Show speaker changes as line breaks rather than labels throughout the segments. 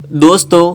दोस्तों,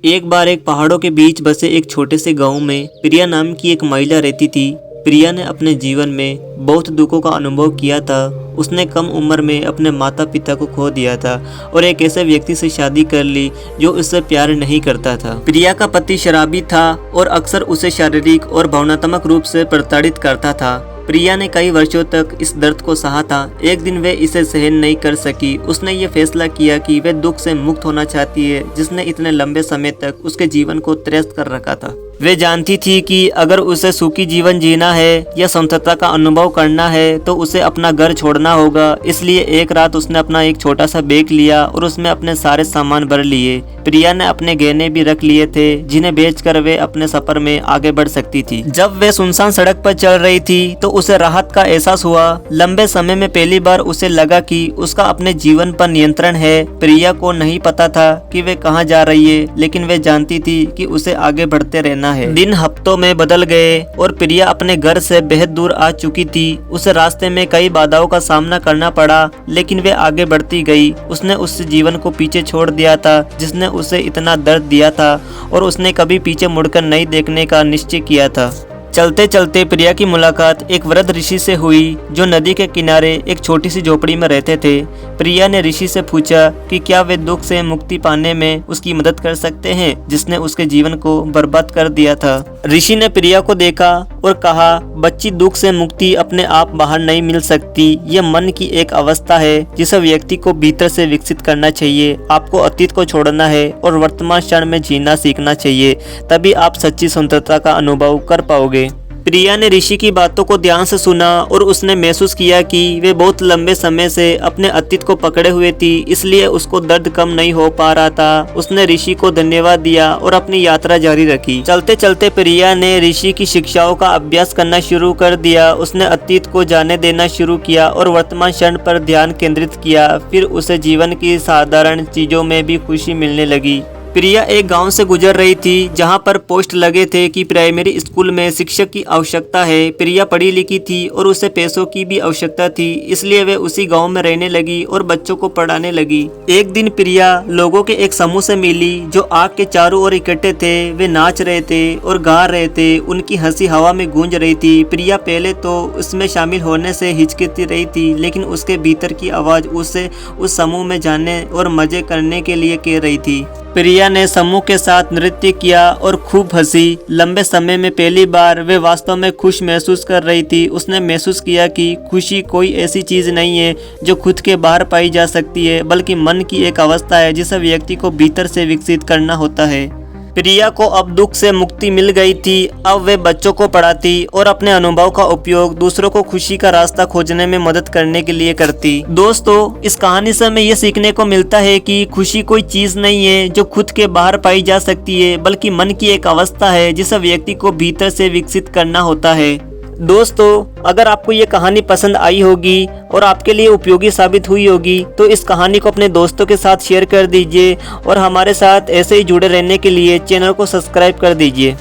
एक बार एक पहाड़ों के बीच बसे एक छोटे से गांव में प्रिया नाम की एक महिला रहती थी। प्रिया ने अपने जीवन में बहुत दुखों का अनुभव किया था। उसने कम उम्र में अपने माता पिता को खो दिया था और एक ऐसे व्यक्ति से शादी कर ली जो उससे प्यार नहीं करता था। प्रिया का पति शराबी था और अक्सर उसे शारीरिक और भावनात्मक रूप से प्रताड़ित करता था। प्रिया ने कई वर्षों तक इस दर्द को सहा था। एक दिन वे इसे सहन नहीं कर सकी। उसने ये फैसला किया कि वे दुख से मुक्त होना चाहती है जिसने इतने लंबे समय तक उसके जीवन को त्रस्त कर रखा था। वे जानती थी कि अगर उसे सुखी जीवन जीना है या स्वतंत्रता का अनुभव करना है तो उसे अपना घर छोड़ना होगा। इसलिए एक रात उसने अपना एक छोटा सा बैग लिया और उसमें अपने सारे सामान भर लिए। प्रिया ने अपने गहने भी रख लिए थे जिन्हें बेचकर वे अपने सफर में आगे बढ़ सकती थी। जब वे सुनसान सड़क पर चल रही थी तो उसे राहत का एहसास हुआ। लंबे समय में पहली बार उसे लगा कि उसका अपने जीवन पर नियंत्रण है। प्रिया को नहीं पता था कि वे कहाँ जा रही है, लेकिन वे जानती थी कि उसे आगे बढ़ते रहना है। दिन हफ्तों में बदल गए और प्रिया अपने घर से बेहद दूर आ चुकी थी। उसे रास्ते में कई बाधाओं का सामना करना पड़ा, लेकिन वे आगे बढ़ती गई। उसने उस जीवन को पीछे छोड़ दिया था जिसने उसे इतना दर्द दिया था और उसने कभी पीछे मुड़कर नहीं देखने का निश्चय किया था। चलते चलते प्रिया की मुलाकात एक वृद्ध ऋषि से हुई जो नदी के किनारे एक छोटी सी झोपड़ी में रहते थे। प्रिया ने ऋषि से पूछा कि क्या वे दुख से मुक्ति पाने में उसकी मदद कर सकते हैं जिसने उसके जीवन को बर्बाद कर दिया था। ऋषि ने प्रिया को देखा और कहा, बच्ची, दुख से मुक्ति अपने आप बाहर नहीं मिल सकती। यह मन की एक अवस्था है जिसे व्यक्ति को भीतर से विकसित करना चाहिए। आपको अतीत को छोड़ना है और वर्तमान क्षण में जीना सीखना चाहिए, तभी आप सच्ची स्वतंत्रता का अनुभव कर पाओगे। प्रिया ने ऋषि की बातों को ध्यान से सुना और उसने महसूस किया कि वे बहुत लंबे समय से अपने अतीत को पकड़े हुए थी, इसलिए उसको दर्द कम नहीं हो पा रहा था। उसने ऋषि को धन्यवाद दिया और अपनी यात्रा जारी रखी। चलते चलते प्रिया ने ऋषि की शिक्षाओं का अभ्यास करना शुरू कर दिया। उसने अतीत को जाने देना शुरू किया और वर्तमान क्षण पर ध्यान केंद्रित किया। फिर उसे जीवन की साधारण चीजों में भी खुशी मिलने लगी। प्रिया एक गांव से गुजर रही थी जहां पर पोस्ट लगे थे कि प्राइमरी स्कूल में शिक्षक की आवश्यकता है। प्रिया पढ़ी लिखी थी और उसे पैसों की भी आवश्यकता थी, इसलिए वे उसी गांव में रहने लगी और बच्चों को पढ़ाने लगी। एक दिन प्रिया लोगों के एक समूह से मिली जो आग के चारों ओर इकट्ठे थे। वे नाच रहे थे और गा रहे थे। उनकी हंसी हवा में गूंज रही थी। प्रिया पहले तो उसमें शामिल होने से हिचकिचाती रही थी, लेकिन उसके भीतर की आवाज उसे उस समूह में जाने और मजे करने के लिए कह रही थी। प्रिया ने समूह के साथ नृत्य किया और खूब हंसी। लंबे समय में पहली बार वे वास्तव में खुश महसूस कर रही थी। उसने महसूस किया कि खुशी कोई ऐसी चीज नहीं है जो खुद के बाहर पाई जा सकती है, बल्कि मन की एक अवस्था है जिसे व्यक्ति को भीतर से विकसित करना होता है। प्रिया को अब दुख से मुक्ति मिल गई थी। अब वे बच्चों को पढ़ाती और अपने अनुभव का उपयोग दूसरों को खुशी का रास्ता खोजने में मदद करने के लिए करती। दोस्तों, इस कहानी से हमें यह सीखने को मिलता है कि खुशी कोई चीज नहीं है जो खुद के बाहर पाई जा सकती है, बल्कि मन की एक अवस्था है जिसे व्यक्ति को भीतर से विकसित करना होता है। दोस्तों, अगर आपको ये कहानी पसंद आई होगी और आपके लिए उपयोगी साबित हुई होगी तो इस कहानी को अपने दोस्तों के साथ शेयर कर दीजिए और हमारे साथ ऐसे ही जुड़े रहने के लिए चैनल को सब्सक्राइब कर दीजिए।